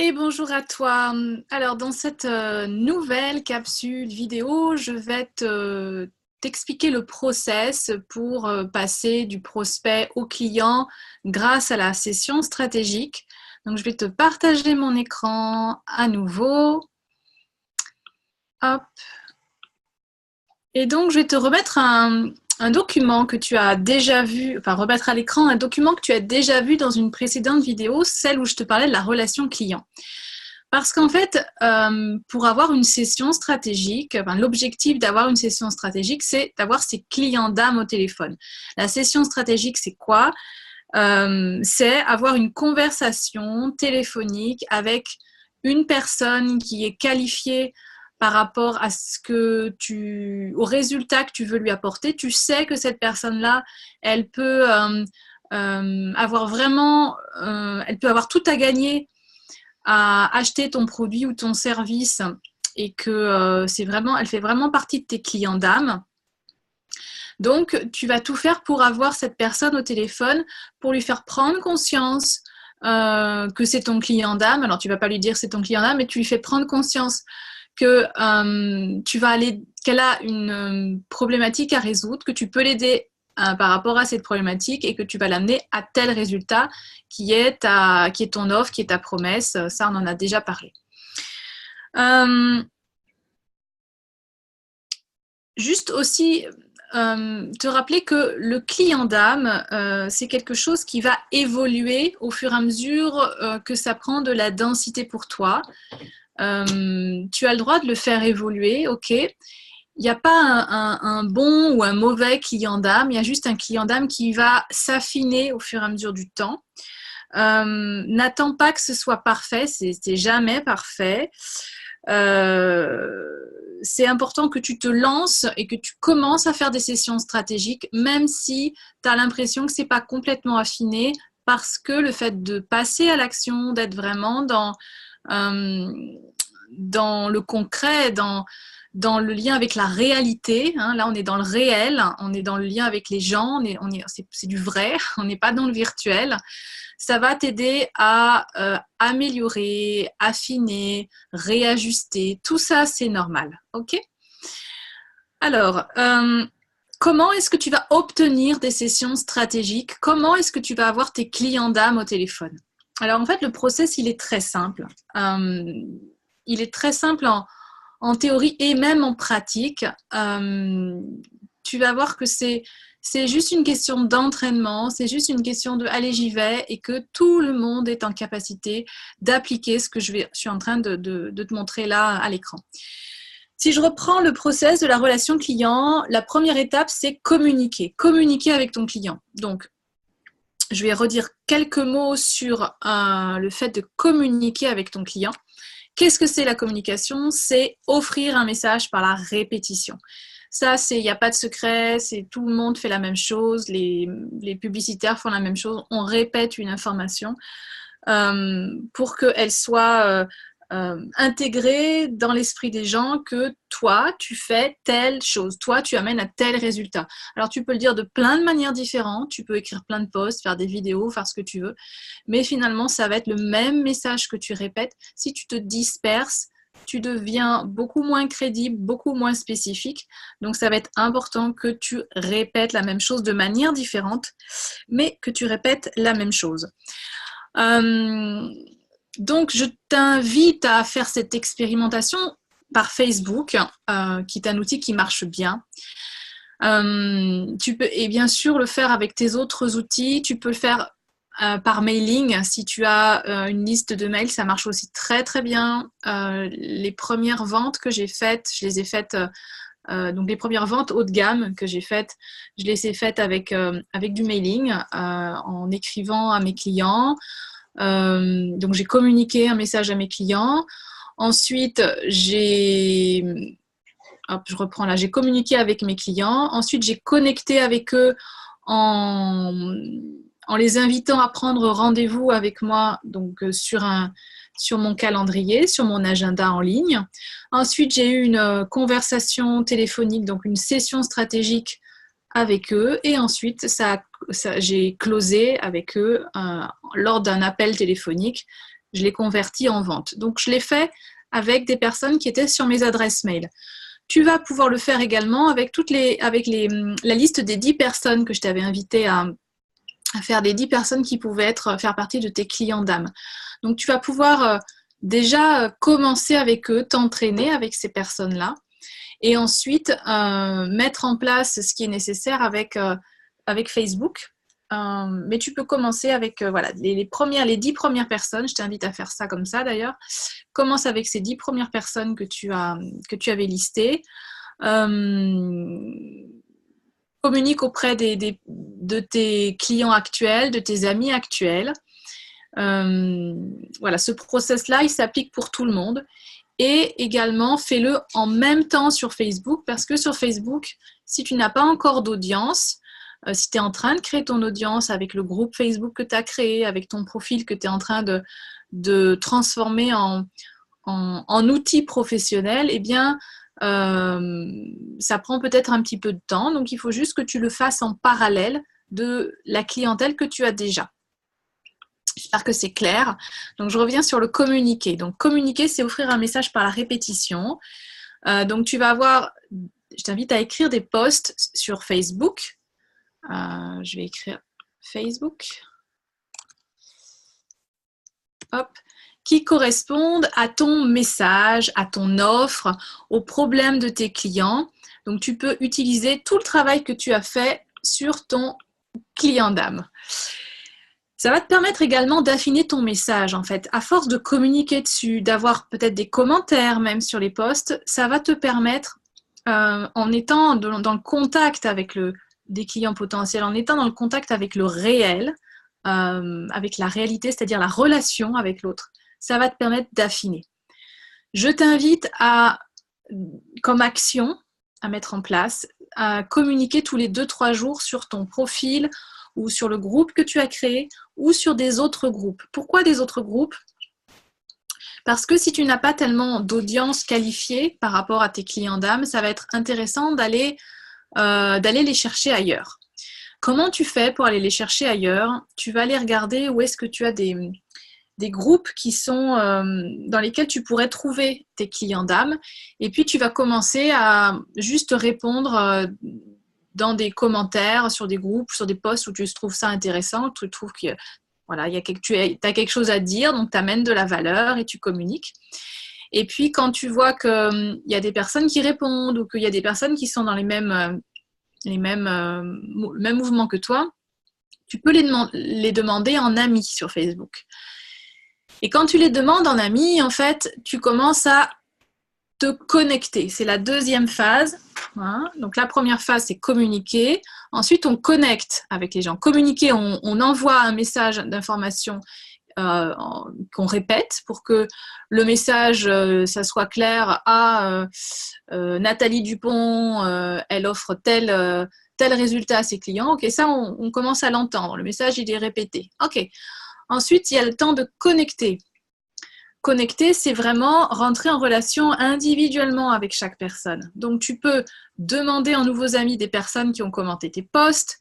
Et bonjour à toi. Alors, dans cette nouvelle capsule vidéo, je vais t'expliquer le process pour passer du prospect au client grâce à la session stratégique. Donc, je vais te partager mon écran à nouveau. Hop. Et donc, je vais te remettre un document que tu as déjà vu, enfin remettre à l'écran un document que tu as déjà vu dans une précédente vidéo, celle où je te parlais de la relation client. Parce qu'en fait, pour avoir une session stratégique, enfin, l'objectif d'avoir une session stratégique, c'est d'avoir ses clients d'âme au téléphone. La session stratégique, c'est quoi? C'est avoir une conversation téléphonique avec une personne qui est qualifiée par rapport à au résultat que tu veux lui apporter. Tu sais que cette personne-là, elle peut avoir vraiment, elle peut avoir tout à gagner à acheter ton produit ou ton service et que elle fait vraiment partie de tes clients d'âme. Donc, tu vas tout faire pour avoir cette personne au téléphone, pour lui faire prendre conscience que c'est ton client d'âme. Alors, tu ne vas pas lui dire c'est ton client d'âme, mais tu lui fais prendre conscience que qu'elle a une problématique à résoudre, que tu peux l'aider par rapport à cette problématique et que tu vas l'amener à tel résultat qui est ton offre, qui est ta promesse. Ça, on en a déjà parlé. Juste aussi te rappeler que le client d'âme, c'est quelque chose qui va évoluer au fur et à mesure que ça prend de la densité pour toi. Tu as le droit de le faire évoluer, ok. Il n'y a pas un bon ou un mauvais client d'âme, il y a juste un client d'âme qui va s'affiner au fur et à mesure du temps. N'attends pas que ce soit parfait, c'est jamais parfait. C'est important que tu te lances et que tu commences à faire des sessions stratégiques, même si tu as l'impression que ce n'est pas complètement affiné, parce que le fait de passer à l'action, d'être vraiment dans le concret, dans le lien avec la réalité. Hein, là, on est dans le réel, on est dans le lien avec les gens, c'est du vrai, on n'est pas dans le virtuel. Ça va t'aider à améliorer, affiner, réajuster. Tout ça, c'est normal. OK? Alors, comment est-ce que tu vas obtenir des sessions stratégiques? Comment est-ce que tu vas avoir tes clients d'âme au téléphone? Alors, en fait, le process, il est très simple. Il est très simple en théorie et même en pratique. Tu vas voir que c'est juste une question d'entraînement, c'est juste une question de allez, j'y vais, et que tout le monde est en capacité d'appliquer ce que je suis en train de te montrer là à l'écran. Si je reprends le process de la relation client, la première étape, c'est communiquer. Communiquer avec ton client. Donc, je vais redire quelques mots sur le fait de communiquer avec ton client. Qu'est-ce que c'est la communication? C'est offrir un message par la répétition. Ça, il n'y a pas de secret, tout le monde fait la même chose, les publicitaires font la même chose, on répète une information pour qu'elle soit intégrée dans l'esprit des gens que toi, tu fais telle chose, toi, tu amènes à tel résultat. Alors, tu peux le dire de plein de manières différentes, tu peux écrire plein de posts, faire des vidéos, faire ce que tu veux, mais finalement, ça va être le même message que tu répètes. Si tu te disperses, tu deviens beaucoup moins crédible, beaucoup moins spécifique. Donc, ça va être important que tu répètes la même chose de manière différente, mais que tu répètes la même chose. Donc, je t'invite à faire cette expérimentation par Facebook, qui est un outil qui marche bien. Tu peux, et bien sûr, le faire avec tes autres outils. Tu peux le faire par mailing. Si tu as une liste de mails, ça marche aussi très très bien. Les premières ventes que j'ai faites, je les ai faites, donc les premières ventes haut de gamme que j'ai faites, je les ai faites avec du mailing, en écrivant à mes clients. Donc j'ai communiqué un message à mes clients. Ensuite, j'ai communiqué avec mes clients. Ensuite, j'ai connecté avec eux en les invitant à prendre rendez-vous avec moi, donc sur mon calendrier, sur mon agenda en ligne. Ensuite, j'ai eu une conversation téléphonique, donc une session stratégique avec eux. Et ensuite, j'ai closé avec eux lors d'un appel téléphonique je l'ai converti en vente. Donc, je l'ai fait avec des personnes qui étaient sur mes adresses mail. Tu vas pouvoir le faire également avec la liste des 10 personnes que je t'avais invité à faire, des 10 personnes qui pouvaient faire partie de tes clients d'âme. Donc, tu vas pouvoir déjà commencer avec eux, t'entraîner avec ces personnes-là et ensuite mettre en place ce qui est nécessaire avec Facebook. Mais tu peux commencer avec voilà, les 10 premières personnes. Je t'invite à faire ça comme ça d'ailleurs. Commence avec ces 10 premières personnes que tu avais listées. Communique auprès de tes clients actuels, de tes amis actuels. Voilà, ce process-là, il s'applique pour tout le monde. Et également, fais-le en même temps sur Facebook, parce que sur Facebook, si tu n'as pas encore d'audience, si tu es en train de créer ton audience avec le groupe Facebook que tu as créé, avec ton profil que tu es en train de transformer en outil professionnel, eh bien, ça prend peut-être un petit peu de temps. Donc, il faut juste que tu le fasses en parallèle de la clientèle que tu as déjà. J'espère que c'est clair. Donc, je reviens sur le communiquer. Donc, communiquer, c'est offrir un message par la répétition. Donc, tu vas avoir, je t'invite à écrire des posts sur Facebook. Je vais écrire Facebook. Hop. Qui correspondent à ton message, à ton offre, aux problèmes de tes clients. Donc, tu peux utiliser tout le travail que tu as fait sur ton client d'âme. Ça va te permettre également d'affiner ton message, en fait. À force de communiquer dessus, d'avoir peut-être des commentaires même sur les posts, ça va te permettre, en étant dans le contact avec des clients potentiels, en étant dans le contact avec le réel, avec la réalité, c'est-à-dire la relation avec l'autre, ça va te permettre d'affiner. Je t'invite comme action à mettre en place, à communiquer tous les 2-3 jours sur ton profil ou sur le groupe que tu as créé ou sur des autres groupes. Pourquoi des autres groupes ? Parce que si tu n'as pas tellement d'audience qualifiée par rapport à tes clients d'âme, ça va être intéressant d'aller les chercher ailleurs. Comment tu fais pour aller les chercher ailleurs ? Tu vas aller regarder où est-ce que tu as des groupes qui sont dans lesquels tu pourrais trouver tes clients d'âme, et puis tu vas commencer à juste répondre dans des commentaires sur des groupes, sur des posts où tu trouves ça intéressant, tu trouves que voilà, tu as quelque chose à dire, donc tu amènes de la valeur et tu communiques. Et puis quand tu vois qu'il y a des personnes qui répondent ou qu'il y a des personnes qui sont dans le même mouvement que toi, tu peux les demander en ami sur Facebook. Et quand tu les demandes en ami, en fait, tu commences à te connecter. C'est la deuxième phase. Hein. Donc, la première phase, c'est communiquer. Ensuite, on connecte avec les gens. Communiquer, on envoie un message d'information qu'on répète pour que le message, ça soit clair. Nathalie Dupont, elle offre tel résultat à ses clients. Ok, ça, on commence à l'entendre. Le message, il est répété. Ok. Ensuite, il y a le temps de connecter. Connecter, c'est vraiment rentrer en relation individuellement avec chaque personne. Donc, tu peux demander en nouveaux amis des personnes qui ont commenté tes posts.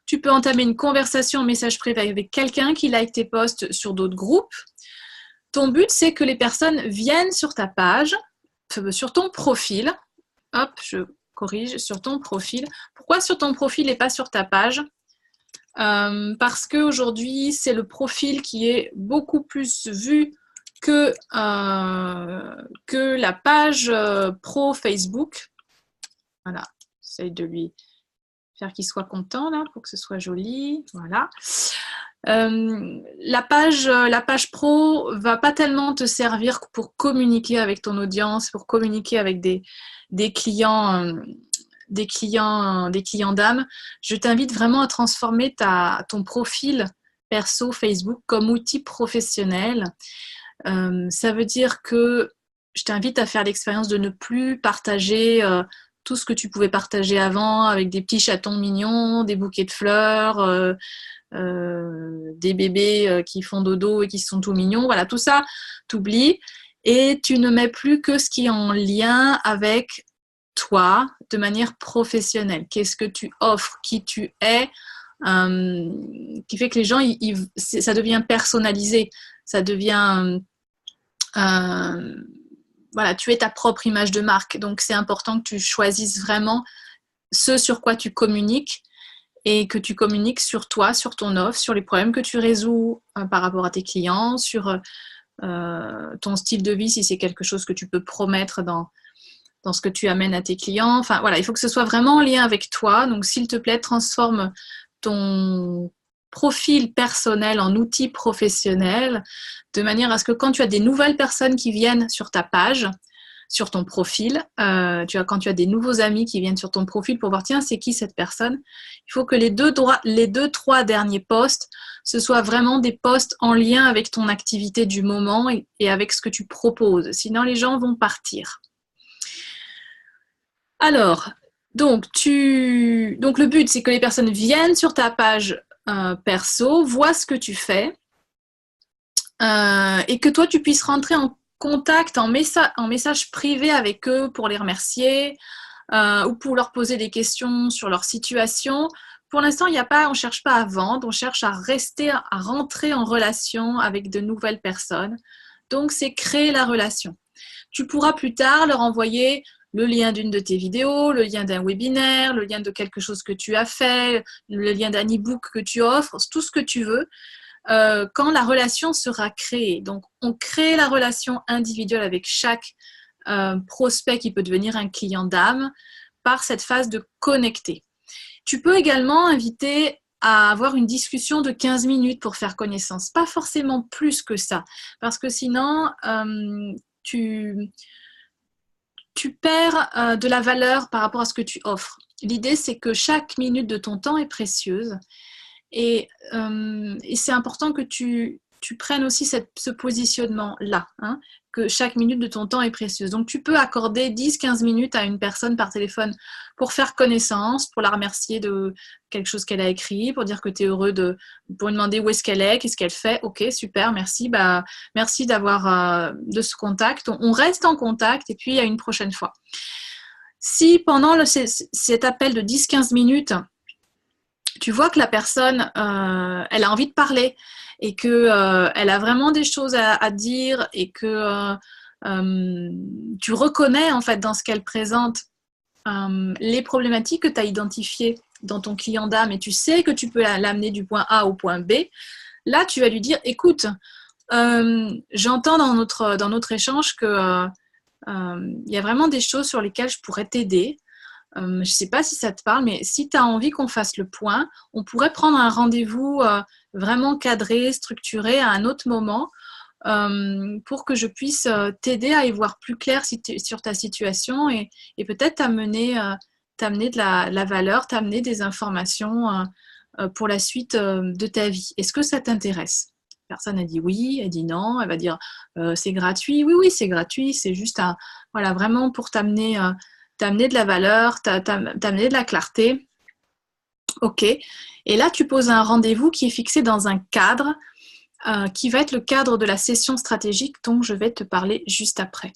Tu peux entamer une conversation en message privé avec quelqu'un qui like tes posts sur d'autres groupes. Ton but, c'est que les personnes viennent sur ta page, sur ton profil. Hop, je corrige, sur ton profil. Pourquoi sur ton profil et pas sur ta page ? Parce qu'aujourd'hui, c'est le profil qui est beaucoup plus vu que la page pro Facebook. Voilà, j'essaie de lui faire qu'il soit content là pour que ce soit joli. Voilà. La page pro va pas tellement te servir pour communiquer avec ton audience, pour communiquer avec des clients. Des clients d'âme. Je t'invite vraiment à transformer ton profil perso Facebook comme outil professionnel. Ça veut dire que je t'invite à faire l'expérience de ne plus partager tout ce que tu pouvais partager avant avec des petits chatons mignons, des bouquets de fleurs, des bébés qui font dodo et qui sont tout mignons. Voilà, tout ça, t'oublies et tu ne mets plus que ce qui est en lien avec toi de manière professionnelle. Qu'est-ce que tu offres, qui tu es, qui fait que les gens, ça devient personnalisé, ça devient... voilà, tu es ta propre image de marque, donc c'est important que tu choisisses vraiment ce sur quoi tu communiques et que tu communiques sur toi, sur ton offre, sur les problèmes que tu résous par rapport à tes clients, sur ton style de vie, si c'est quelque chose que tu peux promettre dans ce que tu amènes à tes clients. Enfin voilà, il faut que ce soit vraiment en lien avec toi. Donc s'il te plaît, transforme ton profil personnel en outil professionnel de manière à ce que quand tu as des nouvelles personnes qui viennent sur ta page, sur ton profil, quand tu as des nouveaux amis qui viennent sur ton profil pour voir tiens c'est qui cette personne, il faut que les deux, trois derniers posts ce soient vraiment des posts en lien avec ton activité du moment et avec ce que tu proposes, sinon les gens vont partir. Alors, donc le but c'est que les personnes viennent sur ta page perso, voient ce que tu fais et que toi tu puisses rentrer en contact, en message privé avec eux pour les remercier ou pour leur poser des questions sur leur situation. Pour l'instant, on ne cherche pas à vendre, on cherche à rentrer en relation avec de nouvelles personnes. Donc, c'est créer la relation. Tu pourras plus tard leur envoyer le lien d'une de tes vidéos, le lien d'un webinaire, le lien de quelque chose que tu as fait, le lien d'un e-book que tu offres, tout ce que tu veux. Quand la relation sera créée. Donc, on crée la relation individuelle avec chaque prospect qui peut devenir un client d'âme par cette phase de connecter. Tu peux également inviter à avoir une discussion de 15 minutes pour faire connaissance. Pas forcément plus que ça, parce que sinon, tu perds de la valeur par rapport à ce que tu offres. L'idée, c'est que chaque minute de ton temps est précieuse. Et c'est important que tu prennes aussi ce positionnement-là, hein, que chaque minute de ton temps est précieuse. Donc, tu peux accorder 10-15 minutes à une personne par téléphone pour faire connaissance, pour la remercier de quelque chose qu'elle a écrit, pour dire que tu es heureux pour lui demander où est-ce qu'elle est, qu'est-ce qu'elle fait. Ok, super, merci. Merci d'avoir de ce contact. On reste en contact et puis à une prochaine fois. Si pendant cet appel de 10-15 minutes, tu vois que la personne, elle a envie de parler et qu'elle a vraiment des choses à dire et que tu reconnais en fait dans ce qu'elle présente les problématiques que tu as identifiées dans ton client d'âme et tu sais que tu peux l'amener du point A au point B, là tu vas lui dire écoute, j'entends dans notre échange que y a vraiment des choses sur lesquelles je pourrais t'aider. Je ne sais pas si ça te parle, mais si tu as envie qu'on fasse le point, on pourrait prendre un rendez-vous vraiment cadré, structuré à un autre moment pour que je puisse t'aider à y voir plus clair sur ta situation et peut-être t'amener de la valeur, t'amener des informations pour la suite de ta vie. Est-ce que ça t'intéresse ? Personne a dit oui, elle dit non, elle va dire c'est gratuit. Oui, c'est gratuit, c'est juste voilà, vraiment pour t'amener de la valeur, t'amener de la clarté. Ok. Et là, tu poses un rendez-vous qui est fixé dans un cadre qui va être le cadre de la session stratégique dont je vais te parler juste après.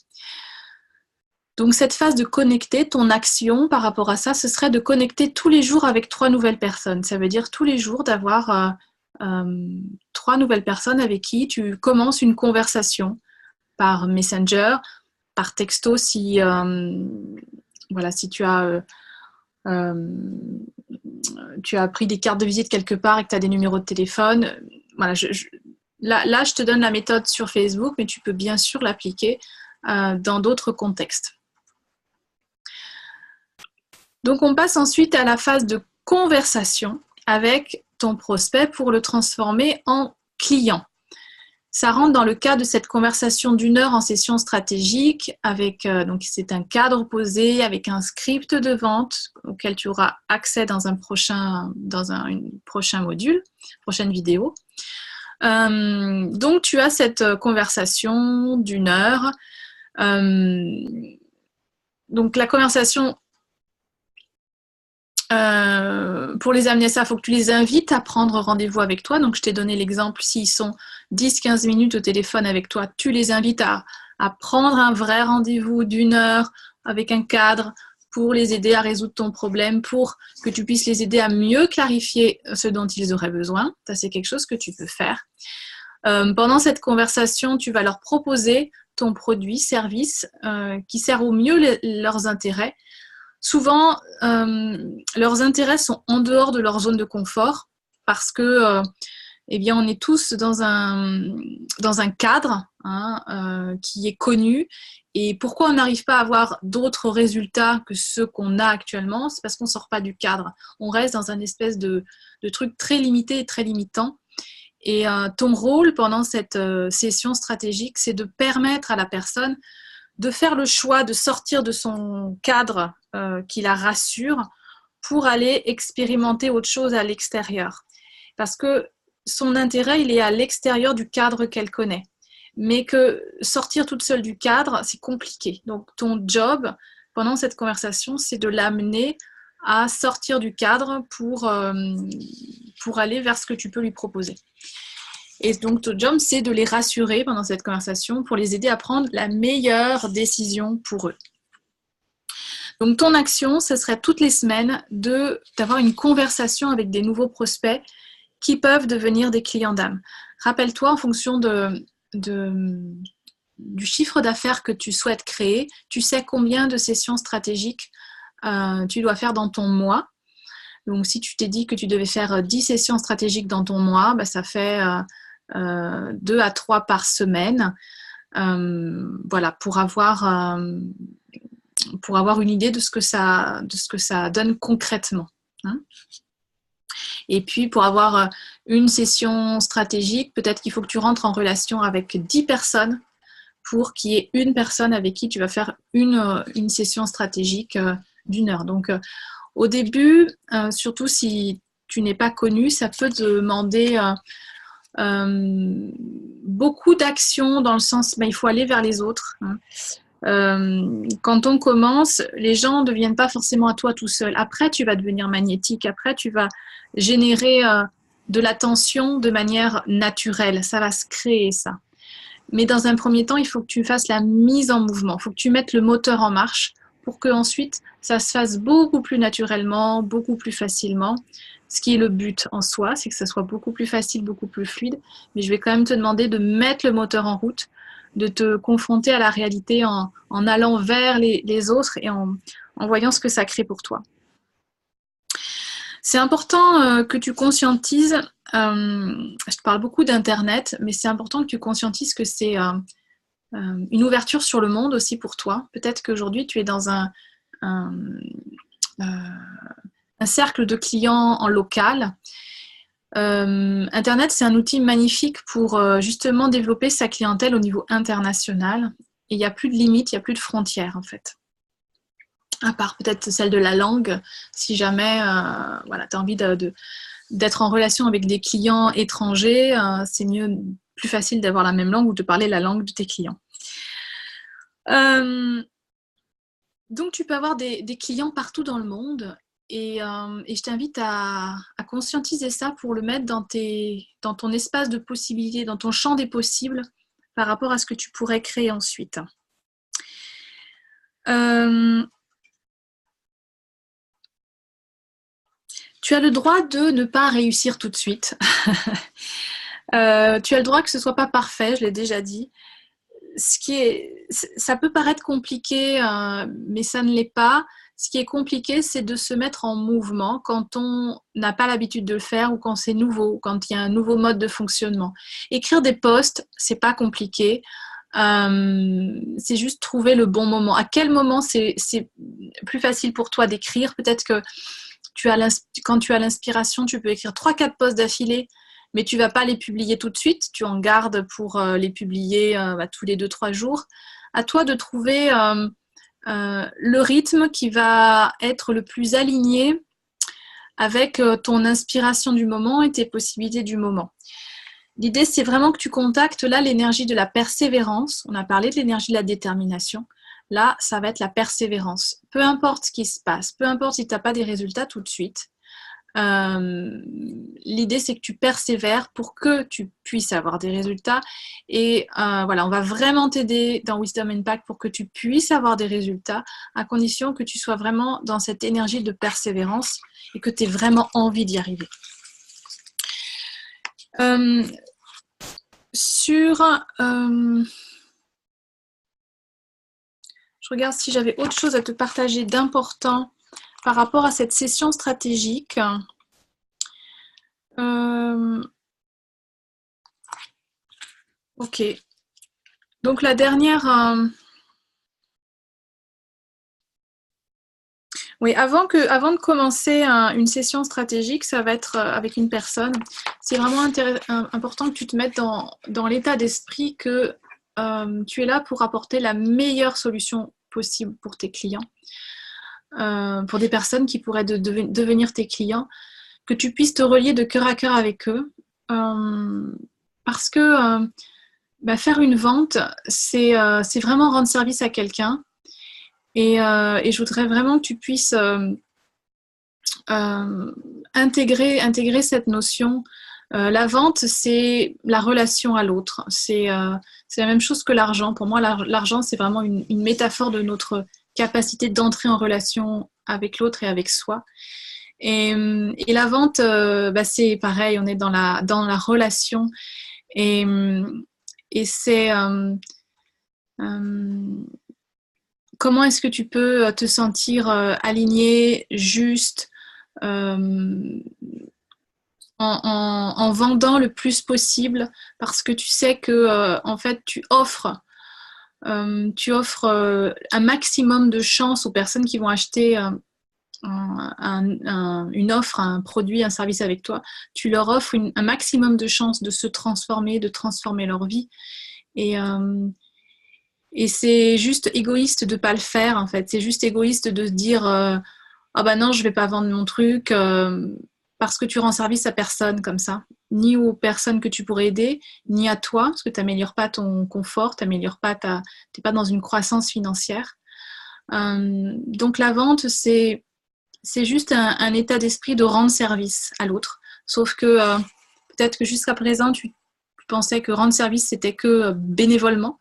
Donc, cette phase de connecter, ton action par rapport à ça, ce serait de connecter tous les jours avec 3 nouvelles personnes. Ça veut dire tous les jours d'avoir 3 nouvelles personnes avec qui tu commences une conversation par Messenger, par texto si tu as pris des cartes de visite quelque part et que tu as des numéros de téléphone. Voilà, là, je te donne la méthode sur Facebook, mais tu peux bien sûr l'appliquer dans d'autres contextes. Donc, on passe ensuite à la phase de conversation avec ton prospect pour le transformer en client. Ça rentre dans le cadre de cette conversation d'1 heure en session stratégique avec, donc c'est un cadre posé avec un script de vente auquel tu auras accès dans un prochain module, prochaine vidéo. Donc tu as cette conversation d'1 heure. Donc la conversation, pour les amener à ça, il faut que tu les invites à prendre rendez-vous avec toi. Donc, je t'ai donné l'exemple, s'ils sont 10-15 minutes au téléphone avec toi, tu les invites à prendre un vrai rendez-vous d'1 heure avec un cadre pour les aider à résoudre ton problème, pour que tu puisses les aider à mieux clarifier ce dont ils auraient besoin. Ça, c'est quelque chose que tu peux faire. Pendant cette conversation, tu vas leur proposer ton produit, service, qui sert au mieux leurs intérêts. Souvent, leurs intérêts sont en dehors de leur zone de confort parce que eh bien, on est tous dans un cadre qui est connu. Et pourquoi on n'arrive pas à avoir d'autres résultats que ceux qu'on a actuellement? C'est parce qu'on ne sort pas du cadre. On reste dans un espèce de truc très limité et très limitant. Et ton rôle pendant cette session stratégique, c'est de permettre à la personne de faire le choix de sortir de son cadre qui la rassure pour aller expérimenter autre chose à l'extérieur. Parce que son intérêt, il est à l'extérieur du cadre qu'elle connaît. Mais que sortir toute seule du cadre, c'est compliqué. Donc, ton job, pendant cette conversation, c'est de l'amener à sortir du cadre pour aller vers ce que tu peux lui proposer. Et donc, ton job, c'est de les rassurer pendant cette conversation pour les aider à prendre la meilleure décision pour eux. Donc, ton action, ce serait toutes les semaines d'avoir une conversation avec des nouveaux prospects qui peuvent devenir des clients d'âme. Rappelle-toi, en fonction du chiffre d'affaires que tu souhaites créer, tu sais combien de sessions stratégiques tu dois faire dans ton mois. Donc, si tu t'es dit que tu devais faire 10 sessions stratégiques dans ton mois, bah, ça fait 2 à 3 par semaine. Voilà, pour avoir une idée de ce que ça donne concrètement. Hein. Et puis, pour avoir une session stratégique, peut-être qu'il faut que tu rentres en relation avec 10 personnes pour qu'il y ait une personne avec qui tu vas faire une session stratégique d'1 heure. Donc, au début, surtout si tu n'es pas connu, ça peut demander beaucoup d'actions dans le sens, il faut aller vers les autres. Hein. Quand on commence, les gens ne deviennent pas forcément à toi tout seul. Après, tu vas devenir magnétique. Après, tu vas générer de l'attention de manière naturelle. Ça va se créer, ça. Mais dans un premier temps, il faut que tu fasses la mise en mouvement. Il faut que tu mettes le moteur en marche pour que ensuite ça se fasse beaucoup plus naturellement, beaucoup plus facilement. Ce qui est le but en soi, c'est que ça soit beaucoup plus facile, beaucoup plus fluide. Mais je vais quand même te demander de mettre le moteur en route, de te confronter à la réalité en allant vers les autres et en voyant ce que ça crée pour toi. C'est important que tu conscientises, je te parle beaucoup d'Internet, mais c'est important que tu conscientises que c'est une ouverture sur le monde aussi pour toi. Peut-être qu'aujourd'hui, tu es dans un cercle de clients en local. Internet, c'est un outil magnifique pour justement développer sa clientèle au niveau international. Et il n'y a plus de limites, il n'y a plus de frontières en fait. À part peut-être celle de la langue, si jamais voilà, tu as envie d'être en relation avec des clients étrangers, c'est plus facile d'avoir la même langue ou de parler la langue de tes clients. Donc tu peux avoir des clients partout dans le monde. Et je t'invite à conscientiser ça pour le mettre dans ton espace de possibilités, dans ton champ des possibles par rapport à ce que tu pourrais créer ensuite. Tu as le droit de ne pas réussir tout de suite. Tu as le droit que ce ne soit pas parfait, je l'ai déjà dit. Ça peut paraître compliqué, mais ça ne l'est pas. Ce qui est compliqué, c'est de se mettre en mouvement quand on n'a pas l'habitude de le faire ou quand c'est nouveau, quand il y a un nouveau mode de fonctionnement. Écrire des posts, c'est pas compliqué. C'est juste trouver le bon moment. À quel moment c'est plus facile pour toi d'écrire? Peut-être que quand tu as l'inspiration, tu peux écrire 3-4 posts d'affilée, mais tu ne vas pas les publier tout de suite. Tu en gardes pour les publier tous les 2-3 jours. À toi de trouver le rythme qui va être le plus aligné avec ton inspiration du moment et tes possibilités du moment. L'idée, c'est vraiment que tu contactes là l'énergie de la persévérance. On a parlé de l'énergie de la détermination. Là, ça va être la persévérance. Peu importe ce qui se passe, peu importe si tu n'as pas des résultats tout de suite, L'idée, c'est que tu persévères pour que tu puisses avoir des résultats. Et voilà, on va vraiment t'aider dans Wisdom Impact pour que tu puisses avoir des résultats, à condition que tu sois vraiment dans cette énergie de persévérance et que tu aies vraiment envie d'y arriver. Je regarde si j'avais autre chose à te partager d'important par rapport à cette session stratégique. Ok. Donc la dernière... Oui, avant de commencer une session stratégique, ça va être avec une personne. C'est vraiment important que tu te mettes dans l'état d'esprit que tu es là pour apporter la meilleure solution possible pour tes clients, pour des personnes qui pourraient devenir tes clients, que tu puisses te relier de cœur à cœur avec eux. Parce que faire une vente, c'est vraiment rendre service à quelqu'un. Et je voudrais vraiment que tu puisses intégrer cette notion. La vente, c'est la relation à l'autre. C'est la même chose que l'argent. Pour moi, l'argent, c'est vraiment une métaphore de notre capacité d'entrer en relation avec l'autre et avec soi. Et la vente, c'est pareil, on est dans la relation. Et c'est... comment est-ce que tu peux te sentir aligné, juste, en vendant le plus possible, parce que tu sais que en fait tu offres un maximum de chances aux personnes qui vont acheter une offre, un produit, un service avec toi. Tu leur offres un maximum de chances de se transformer, de transformer leur vie. Et c'est juste égoïste de ne pas le faire, en fait. C'est juste égoïste de se dire ah bah non, je vais pas vendre mon truc parce que tu rends service à personne comme ça, ni aux personnes que tu pourrais aider, ni à toi, parce que tu n'améliores pas ton confort, tu n'es pas dans une croissance financière. Donc la vente, c'est juste un état d'esprit de rendre service à l'autre. Sauf que peut-être que jusqu'à présent, tu pensais que rendre service, c'était que bénévolement.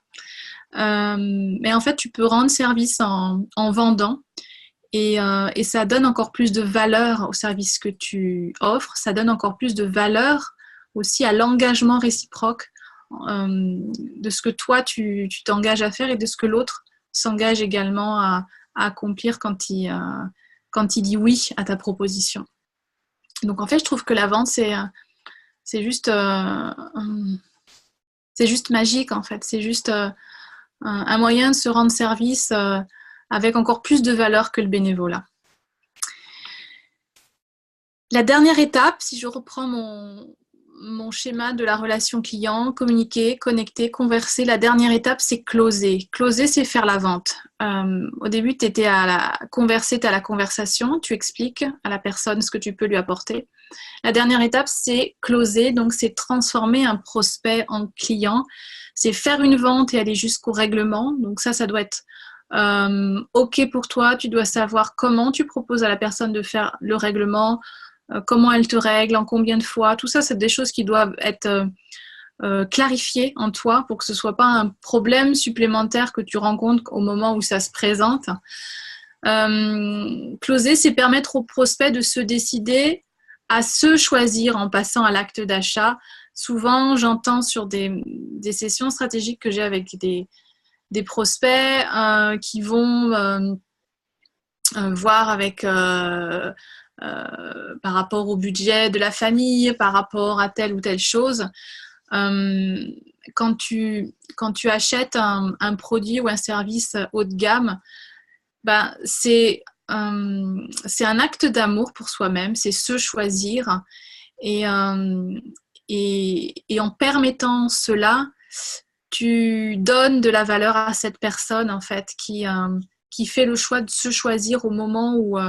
Mais en fait, tu peux rendre service en vendant et ça donne encore plus de valeur au service que tu offres. Ça donne encore plus de valeur aussi à l'engagement réciproque de ce que toi, tu t'engages à faire et de ce que l'autre s'engage également à accomplir quand il dit oui à ta proposition. Donc en fait, je trouve que la vente, c'est juste magique en fait. C'est juste un moyen de se rendre service avec encore plus de valeur que le bénévolat. La dernière étape, si je reprends mon schéma de la relation client, communiquer, connecter, converser, la dernière étape, c'est closer. Closer, c'est faire la vente. Au début, tu étais à converser, tu es à la conversation, tu expliques à la personne ce que tu peux lui apporter. La dernière étape, c'est closer, donc c'est transformer un prospect en client. C'est faire une vente et aller jusqu'au règlement. Donc ça doit être OK pour toi. Tu dois savoir comment tu proposes à la personne de faire le règlement, comment elle te règle, en combien de fois. Tout ça, c'est des choses qui doivent être clarifiées en toi pour que ce ne soit pas un problème supplémentaire que tu rencontres au moment où ça se présente. Closer, c'est permettre au prospect de se décider à se choisir en passant à l'acte d'achat. Souvent, j'entends sur des sessions stratégiques que j'ai avec des prospects qui vont voir avec par rapport au budget de la famille, par rapport à telle ou telle chose. Quand tu achètes un produit ou un service haut de gamme, c'est un acte d'amour pour soi-même, c'est se choisir. Et en permettant cela, tu donnes de la valeur à cette personne en fait qui fait le choix de se choisir au moment où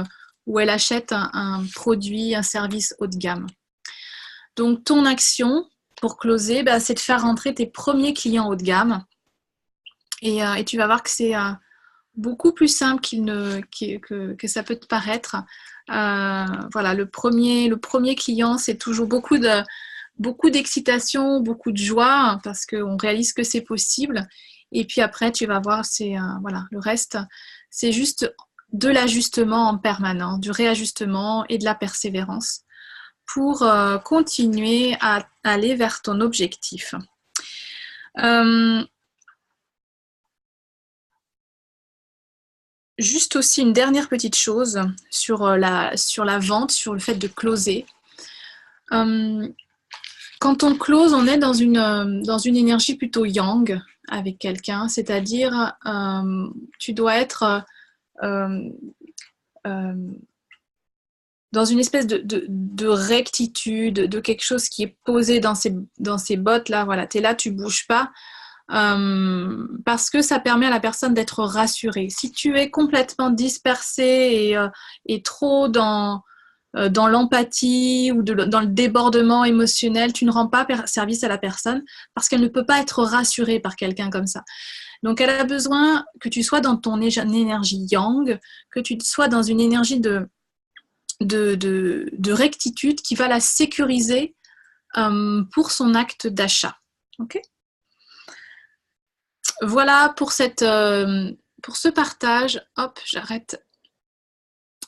elle achète un produit, un service haut de gamme. Donc ton action pour closer, c'est de faire rentrer tes premiers clients haut de gamme et tu vas voir que c'est beaucoup plus simple que ça peut te paraître. Voilà, le premier client, c'est toujours beaucoup d'excitation, beaucoup de joie, parce qu'on réalise que c'est possible. Et puis après, tu vas voir, voilà, le reste, c'est juste de l'ajustement en permanent, du réajustement et de la persévérance pour continuer à aller vers ton objectif. Juste aussi une dernière petite chose sur la vente, sur le fait de closer. Quand on close, on est dans une énergie plutôt yang avec quelqu'un, c'est-à-dire tu dois être dans une espèce de rectitude, de quelque chose qui est posé dans ces bottes-là. Voilà, tu es là, tu ne bouges pas. Parce que ça permet à la personne d'être rassurée. Si tu es complètement dispersé et trop dans l'empathie ou dans le débordement émotionnel, tu ne rends pas service à la personne parce qu'elle ne peut pas être rassurée par quelqu'un comme ça. Donc elle a besoin que tu sois dans ton énergie yang, que tu sois dans une énergie de rectitude qui va la sécuriser pour son acte d'achat. Ok ? Voilà pour ce partage. Hop, j'arrête.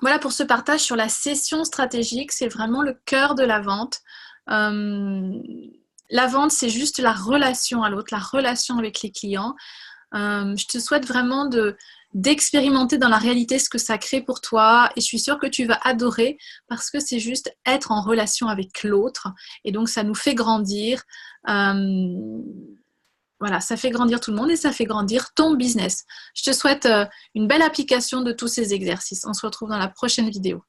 Voilà pour ce partage sur la session stratégique. C'est vraiment le cœur de la vente. La vente, c'est juste la relation à l'autre, la relation avec les clients. Je te souhaite vraiment d'expérimenter dans la réalité ce que ça crée pour toi et je suis sûre que tu vas adorer parce que c'est juste être en relation avec l'autre et donc ça nous fait grandir. Voilà, ça fait grandir tout le monde et ça fait grandir ton business. Je te souhaite une belle application de tous ces exercices. On se retrouve dans la prochaine vidéo.